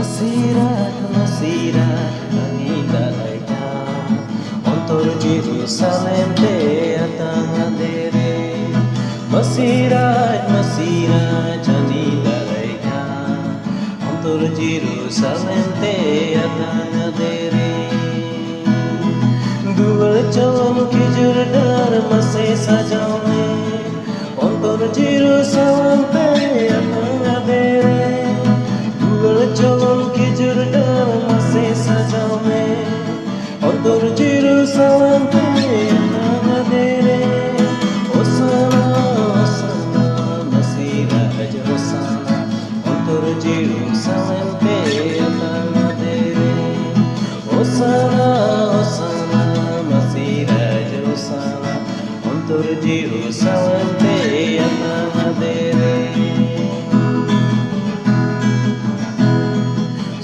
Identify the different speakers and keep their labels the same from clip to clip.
Speaker 1: Masirah, Masirah, Anita Laita, Ontor Jerusalem te atangandere. Masirah, Masirah, Anita Laita, Ontor Jerusalem te atangandere. Dua calon kijur dar masih sajaone, Ontor Jerusalem te atangandere. Calon kijur dar masih sajaone, Ontor Jerusalem te atangandere. Hosana, Hosana, Masirah Hosana, Ontor Jerusalem te atangandere. Hosana, Hosana, Masirah Hosana, Ontor Jerusalem te atangandere.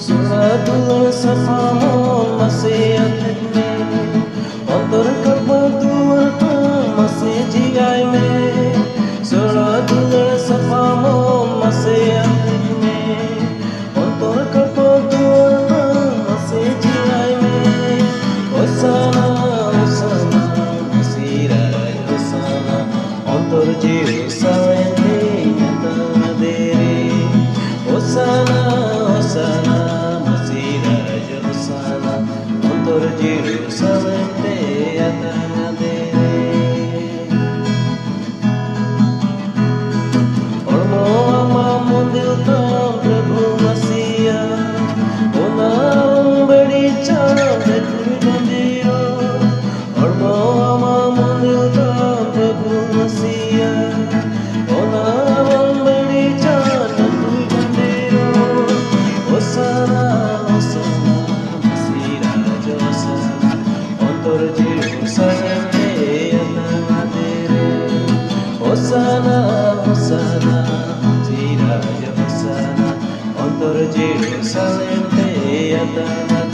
Speaker 1: Suratul Safamon masih atetme, Ontor Kabadur masih jigai me. Suratul Safamon masih atetme, Ontor Kabadur masih jigai me. Hosana, Hosana, Masirah Hosana, Ontor Jerusalem te atangandere. Hosana, Hosana, Ontor Jerusalem te atangandere. Ormo ama mundil tam Prabhu Masiya, Ona badi chand kudandiyo. Ormo ama mundil tam Prabhu Masiya, Ona badi chand kudandiyo. Hosana, Hosana, Ontor Jerusalem te atangandere. Hosana, Hosana, Masirah Hosana, Ontor Jerusalem te atangandere.